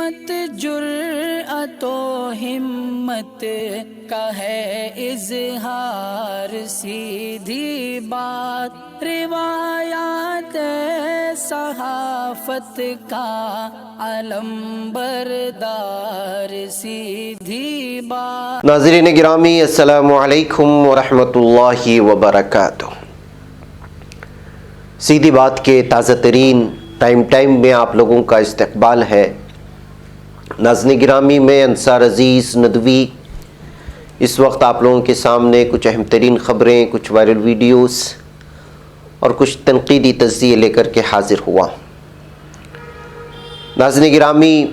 قیمت جرأت و ہمت کا ہے اظہار، سیدھی بات روایات صحافت کا علم بردار، سیدھی بات۔ ناظرین گرامی، السلام علیکم ورحمۃ اللہ وبرکاتہ۔ سیدھی بات کے تازہ ترین ٹائم میں آپ لوگوں کا استقبال ہے۔ ناظرین گرامی، میں انصار عزیز ندوی اس وقت آپ لوگوں کے سامنے کچھ اہم ترین خبریں، کچھ وائرل ویڈیوز اور کچھ تنقیدی تجزیے لے کر کے حاضر ہوا۔ ناظرین گرامی،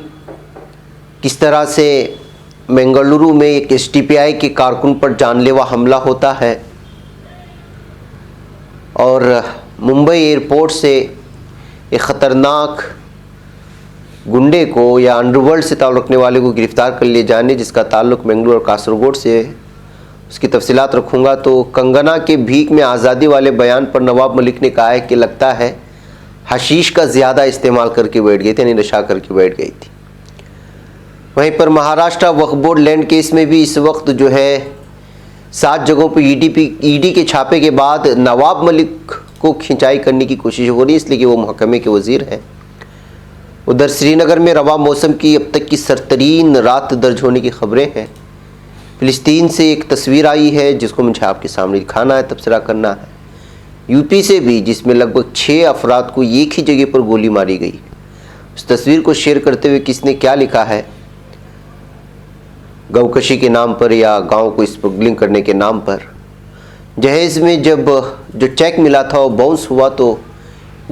کس طرح سے منگلورو میں ایک SDPI کے کارکن پر جان لیوا حملہ ہوتا ہے اور ممبئی ایئرپورٹ سے ایک خطرناک گنڈے کو یا انڈر ورلڈ سے تعلق رکھنے والے کو گرفتار کر لیے جانے، جس کا تعلق منگلور اور کاسرگوڈ سے، اس کی تفصیلات رکھوں گا۔ تو کنگنا کے بھیک میں آزادی والے بیان پر نواب ملک نے کہا ہے کہ لگتا ہے حشیش کا زیادہ استعمال کر کے بیٹھ گئی تھی، یعنی نشہ کر کے بیٹھ گئی تھی۔ وہیں پر مہاراشٹرا وقف بورڈ لینڈ کیس میں بھی اس وقت جو ہے 7 جگہوں پہ ED کے چھاپے کے بعد نواب ملک کو کھنچائی کرنے کی کوشش ہو رہی ہے، اس لیے کہ وہ محکمے کے وزیر ہیں۔ ادھر سری نگر میں رواں موسم کی اب تک کی سرترین رات درج ہونے کی خبریں ہیں۔ فلسطین سے ایک تصویر آئی ہے جس کو مجھے آپ کے سامنے دکھانا ہے، تبصرہ کرنا ہے۔ UP سے بھی، جس میں لگ بھگ 6 افراد کو ایک ہی جگہ پر گولی ماری گئی۔ اس تصویر کو شیئر کرتے ہوئے کس نے کیا لکھا ہے، گاؤں کشی کے نام پر یا گاؤں کو اسمگلنگ کرنے کے نام پر۔ جہیز میں جو چیک ملا تھا وہ باؤنس ہوا تو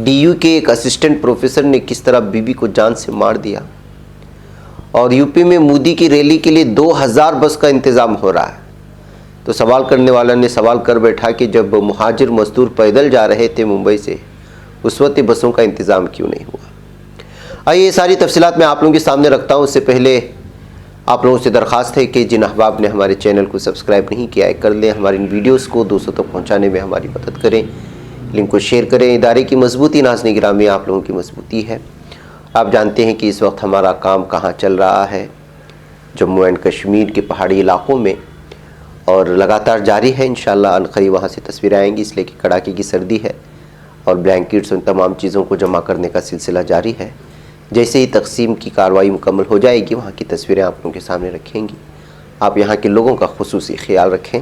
DU کے ایک اسسٹنٹ پروفیسر نے کس طرح بیوی کو جان سے مار دیا۔ اور UP میں مودی کی ریلی کے لیے 2000 بس کا انتظام ہو رہا ہے۔ تو سوال کرنے والا نے سوال کر بیٹھا کہ جب مہاجر مزدور پیدل جا رہے تھے ممبئی سے، اس وقت بسوں کا انتظام کیوں نہیں ہوا؟ آئیے یہ ساری تفصیلات میں آپ لوگوں کے سامنے رکھتا ہوں۔ اس سے پہلے آپ لوگوں سے درخواست ہے کہ جن احباب نے ہمارے چینل کو سبسکرائب نہیں کیا ہے کر لیں، ہماری ان ویڈیوز کو دوستوں تک پہنچانے میں ہماری مدد کریں، لنک کو شیئر کریں۔ ادارے کی مضبوطی ناظرین گرامی آپ لوگوں کی مضبوطی ہے۔ آپ جانتے ہیں کہ اس وقت ہمارا کام کہاں چل رہا ہے، جموں اینڈ کشمیر کے پہاڑی علاقوں میں، اور لگاتار جاری ہے۔ انشاءاللہ عنقریب وہاں سے تصویریں آئیں گی، اس لیے کہ کڑاکے کی سردی ہے اور بلینکٹس ان تمام چیزوں کو جمع کرنے کا سلسلہ جاری ہے۔ جیسے ہی تقسیم کی کارروائی مکمل ہو جائے گی، وہاں کی تصویریں آپ لوگوں کے سامنے رکھیں گی۔ آپ یہاں کے لوگوں کا خصوصی خیال رکھیں،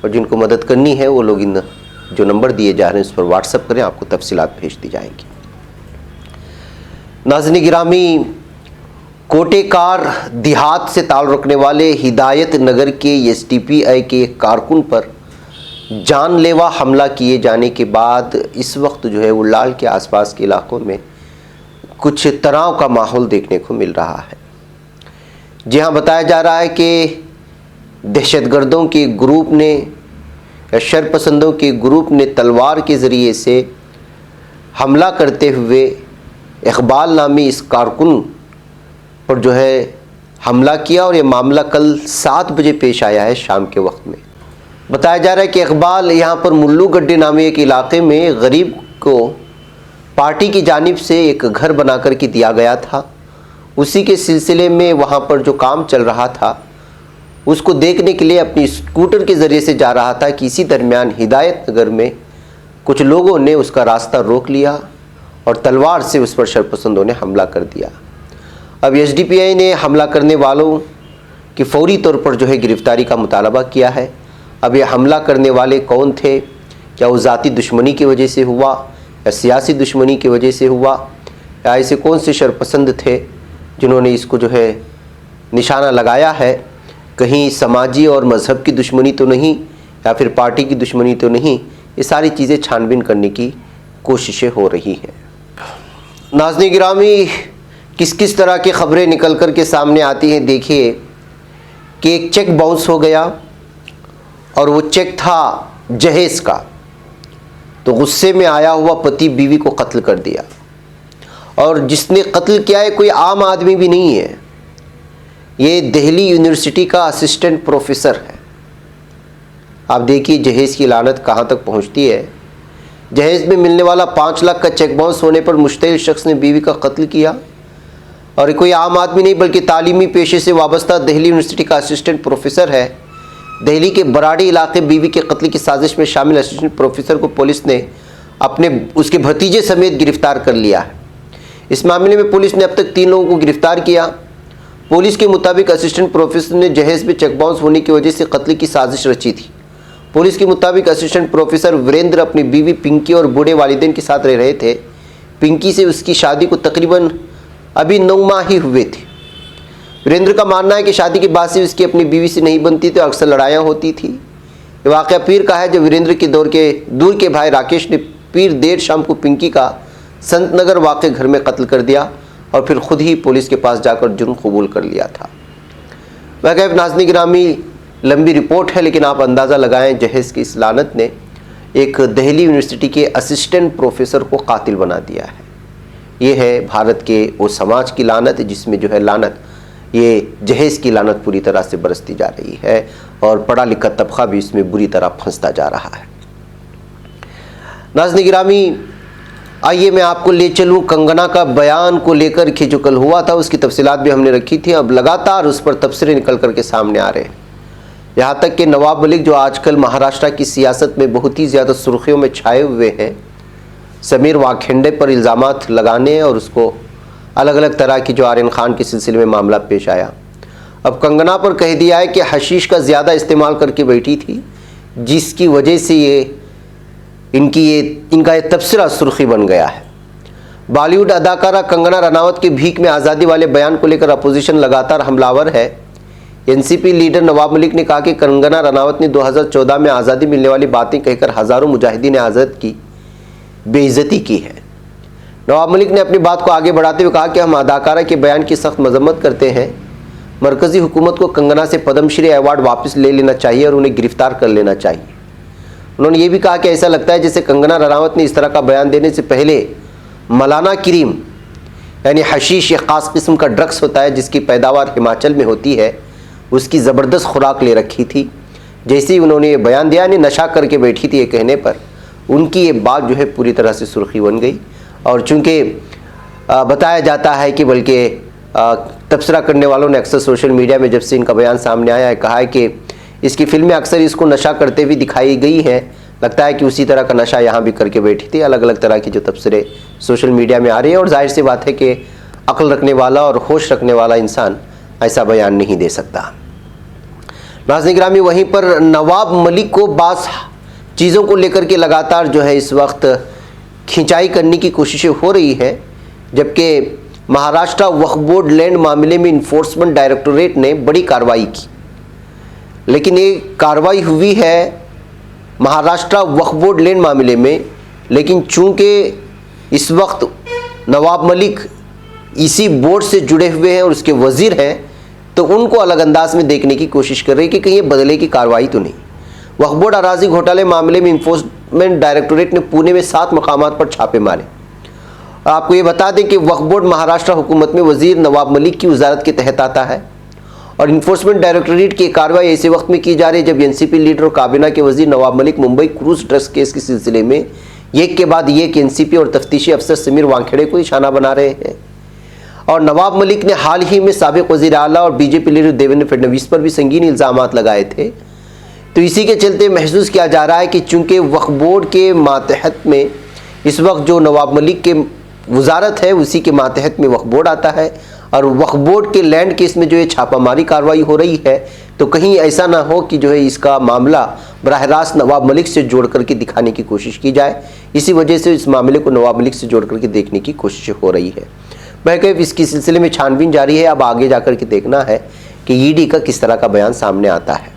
اور جن کو مدد کرنی ہے وہ لوگ ان جو نمبر دیے جا رہے ہیں اس پر واٹس ایپ کریں، آپ کو تفصیلات بھیج دی جائیں گی۔ ناظرین گرامی، کوٹے کار دیہات سے تعلق رکھنے والے ہدایت نگر کے SDPI کے ایک کارکن پر جان لیوا حملہ کیے جانے کے بعد اس وقت جو ہے وہ لال کے آس پاس کے علاقوں میں کچھ تناؤ کا ماحول دیکھنے کو مل رہا ہے۔ جی ہاں، بتایا جا رہا ہے کہ دہشت گردوں کے گروپ نے یا شرپسندوں کے گروپ نے تلوار کے ذریعے سے حملہ کرتے ہوئے اقبال نامی اس کارکن پر جو ہے حملہ کیا، اور یہ معاملہ کل 7 بجے پیش آیا ہے شام کے وقت میں۔ بتایا جا رہا ہے کہ اقبال یہاں پر ملو گڈے نامی ایک علاقے میں غریب کو پارٹی کی جانب سے ایک گھر بنا کر کے دیا گیا تھا، اسی کے سلسلے میں وہاں پر جو کام چل رہا تھا اس کو دیکھنے کے لیے اپنی اسکوٹر کے ذریعے سے جا رہا تھا کہ اسی درمیان ہدایت نگر میں کچھ لوگوں نے اس کا راستہ روک لیا اور تلوار سے اس پر شرپسندوں نے حملہ کر دیا۔ اب SDPI نے حملہ کرنے والوں کی فوری طور پر جو ہے گرفتاری کا مطالبہ کیا ہے۔ اب یہ حملہ کرنے والے کون تھے، کیا وہ ذاتی دشمنی کی وجہ سے ہوا یا سیاسی دشمنی کی وجہ سے ہوا، یا ایسے کون سے شرپسند تھے جنہوں نے اس کو جو ہے نشانہ لگایا ہے، کہیں سماجی اور مذہب کی دشمنی تو نہیں یا پھر پارٹی کی دشمنی تو نہیں، یہ ساری چیزیں چھان بین کرنے کی کوششیں ہو رہی ہیں۔ ناظرین گرامی، کس طرح کی خبریں نکل کر کے سامنے آتی ہیں، دیکھیے کہ ایک چیک باؤنس ہو گیا اور وہ چیک تھا جہیز کا، تو غصے میں آیا ہوا پتی بیوی کو قتل کر دیا، اور جس نے قتل کیا ہے کوئی عام آدمی بھی نہیں ہے، یہ دہلی یونیورسٹی کا اسسٹنٹ پروفیسر ہے۔ آپ دیکھیے جہیز کی لعنت کہاں تک پہنچتی ہے۔ جہیز میں ملنے والا 5 لاکھ کا چیک باؤنس ہونے پر مشتعل شخص نے بیوی کا قتل کیا، اور کوئی عام آدمی نہیں بلکہ تعلیمی پیشے سے وابستہ دہلی یونیورسٹی کا اسسٹنٹ پروفیسر ہے۔ دہلی کے براڑی علاقے بیوی کے قتل کی سازش میں شامل اسسٹنٹ پروفیسر کو پولیس نے اس کے بھتیجے سمیت گرفتار کر لیا ہے۔ اس معاملے میں پولیس نے اب تک 3 لوگوں کو گرفتار کیا۔ پولیس کے مطابق اسسٹنٹ پروفیسر نے جہیز میں چیک باؤنس ہونے کی وجہ سے قتل کی سازش رچی تھی۔ پولیس کے مطابق اسسٹنٹ پروفیسر وریندر اپنی بیوی پنکی اور بوڑھے والدین کے ساتھ رہ رہے تھے۔ پنکی سے اس کی شادی کو تقریباً ابھی 9 ماہ ہی ہوئے تھے۔ وریندر کا ماننا ہے کہ شادی کے بعد سے اس کی اپنی بیوی سے نہیں بنتی تھی اور اکثر لڑائیاں ہوتی تھی۔ یہ واقعہ پیر کا ہے جب وریندر کے دور کے بھائی راکیش نے پیر دیر شام کو پنکی کا سنت نگر واقع گھر میں قتل کر دیا اور پھر خود ہی پولیس کے پاس جا کر جرم قبول کر لیا تھا۔ واقعہ ناظرین گرامی لمبی رپورٹ ہے، لیکن آپ اندازہ لگائیں جہیز کی اس لعنت نے ایک دہلی یونیورسٹی کے اسسٹنٹ پروفیسر کو قاتل بنا دیا ہے۔ یہ ہے بھارت کے وہ سماج کی لعنت جس میں جو ہے لعنت، یہ جہیز کی لعنت پوری طرح سے برستی جا رہی ہے اور پڑھا لکھا طبقہ بھی اس میں بری طرح پھنستا جا رہا ہے۔ ناظرین گرامی، آئیے میں آپ کو لے چلوں کنگنا کا بیان کو لے کر کہ جو کل ہوا تھا اس کی تفصیلات بھی ہم نے رکھی تھی۔ اب لگاتار اس پر تبصرے نکل کر کے سامنے آ رہے ہیں، یہاں تک کہ نواب ملک جو آج کل مہاراشٹر کی سیاست میں بہت ہی زیادہ سرخیوں میں چھائے ہوئے ہیں، سمیر واکھینڈے پر الزامات لگانے اور اس کو الگ الگ طرح کی جو آرین خان کے سلسلے میں معاملہ پیش آیا، اب کنگنا پر کہہ دیا ہے کہ حشیش کا زیادہ استعمال کر کے بیٹھی تھی، جس کی وجہ سے ان کا یہ تبصرہ سرخی بن گیا ہے۔ بالی ووڈ اداکارہ کنگنا رناوت کے بھیک میں آزادی والے بیان کو لے کر اپوزیشن لگاتار حملہ آور ہے۔ این سی پی لیڈر نواب ملک نے کہا کہ کنگنا رناوت نے 2014 میں آزادی ملنے والی باتیں کہہ کر ہزاروں مجاہدین آزاد کی بے عزتی کی ہے۔ نواب ملک نے اپنی بات کو آگے بڑھاتے ہوئے کہا کہ ہم اداکارہ کے بیان کی سخت مذمت کرتے ہیں۔ مرکزی حکومت کو کنگنا سے پدم شری ایوارڈ واپس لے لینا چاہیے اور انہیں گرفتار کر لینا چاہیے۔ انہوں نے یہ بھی کہا کہ ایسا لگتا ہے جیسے کنگنا رناوت نے اس طرح کا بیان دینے سے پہلے مولانا کریم یعنی حشیش ایک خاص قسم کا ڈرگس ہوتا ہے جس کی پیداوار ہماچل میں ہوتی ہے، اس کی زبردست خوراک لے رکھی تھی۔ جیسے ہی انہوں نے یہ بیان دیا، نشہ کر کے بیٹھی تھی یہ کہنے پر، ان کی یہ بات جو ہے پوری طرح سے سرخی بن گئی۔ اور چونکہ بتایا جاتا ہے کہ بلکہ تبصرہ کرنے والوں نے اکثر سوشل میڈیا میں جب سے ان کا بیان سامنے آیا ہے کہا ہے کہ اس کی فلمیں اکثر اس کو نشہ کرتے ہوئے دکھائی گئی ہیں، لگتا ہے کہ اسی طرح کا نشہ یہاں بھی کر کے بیٹھی تھی۔ الگ الگ طرح کے جو تبصرے سوشل میڈیا میں آ رہے ہیں، اور ظاہر سی بات ہے کہ عقل رکھنے والا اور ہوش رکھنے والا انسان ایسا بیان نہیں دے سکتا۔ ناظرین گرامی، وہیں پر نواب ملک کو بعض چیزوں کو لے کر کے لگاتار جو ہے اس وقت کھنچائی کرنے کی کوششیں ہو رہی ہیں، جبکہ مہاراشٹر وقف بورڈ لینڈ معاملے میں انفورسمنٹ ڈائریکٹوریٹ نے بڑی کارروائی کی، لیکن یہ کارروائی ہوئی ہے مہاراشٹر وقف بورڈ لینڈ معاملے میں، لیکن چونکہ اس وقت نواب ملک اسی بورڈ سے جڑے ہوئے ہیں اور اس کے وزیر ہیں، تو ان کو الگ انداز میں دیکھنے کی کوشش کر رہے ہیں کہ کہیں یہ بدلے کی کارروائی تو نہیں۔ وقف بورڈ اراضی گھوٹالے معاملے میں انفورسمنٹ ڈائریکٹوریٹ نے پونے میں 7 مقامات پر چھاپے مارے۔ آپ کو یہ بتا دیں کہ وقف بورڈ مہاراشٹر حکومت میں وزیر نواب ملک کی وزارت کے تحت آتا ہے، اور انفورسمنٹ ڈائریکٹوریٹ کی کارروائی ایسے وقت میں کی جا رہی ہے جب این سی پی لیڈر اور کابینہ کے وزیر نواب ملک ممبئی کروز ڈرگس کیس کے سلسلے میں ایک کے بعد ایک این سی پی اور تفتیشی افسر سمیر وانکھیڑے کو نشانہ بنا رہے ہیں۔ اور نواب ملک نے حال ہی میں سابق وزیر اعلیٰ اور B J P leader Devendra Fadnavis پر بھی سنگین الزامات لگائے تھے۔ تو اسی کے چلتے محسوس کیا جا رہا ہے کہ چونکہ وقف بورڈ کے ماتحت میں اس وقت جو نواب ملک کے وزارت ہے اسی کے ماتحت میں وقف بورڈ آتا ہے، اور وقف بورڈ کے لینڈ کیس میں جو یہ چھاپہ ماری کارروائی ہو رہی ہے، تو کہیں ایسا نہ ہو کہ جو ہے اس کا معاملہ براہ راست نواب ملک سے جوڑ کر کے دکھانے کی کوشش کی جائے۔ اسی وجہ سے اس معاملے کو نواب ملک سے جوڑ کر کے دیکھنے کی کوشش ہو رہی ہے۔ بہرکیف اس کی سلسلے میں چھان بین جاری ہے، اب آگے جا کر کے دیکھنا ہے کہ ای ڈی کا کس طرح کا بیان سامنے آتا ہے۔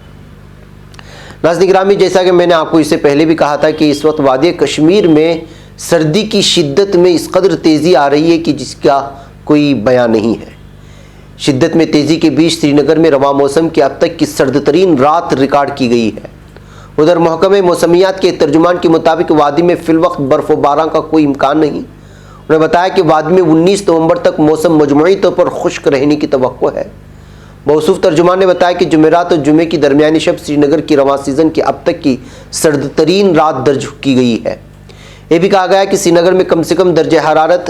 ناظرین گرامی، جیسا کہ میں نے آپ کو اس سے پہلے بھی کہا تھا کہ اس وقت وادی کشمیر میں سردی کی شدت میں اس قدر تیزی آ رہی ہے کہ جس کا کوئی بیان نہیں ہے۔ شدت میں تیزی کے بیچ سری نگر میں رواں موسم کی اب تک کی سرد ترین رات ریکارڈ کی گئی ہے۔ ادھر محکمہ موسمیات کے ترجمان کے مطابق وادی میں فی الوقت برف و باران کا کوئی امکان نہیں۔ انہوں نے بتایا کہ وادی میں 19 نومبر تک موسم مجموعی طور پر خشک رہنے کی توقع ہے۔ موصوف ترجمان نے بتایا کہ جمعرات اور جمعے کی درمیانی شب سری نگر کی رواں سیزن کی اب تک کی سرد ترین رات درج کی گئی ہے۔ یہ بھی کہا گیا کہ سری نگر میں کم سے کم درجہ حرارت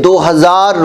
2000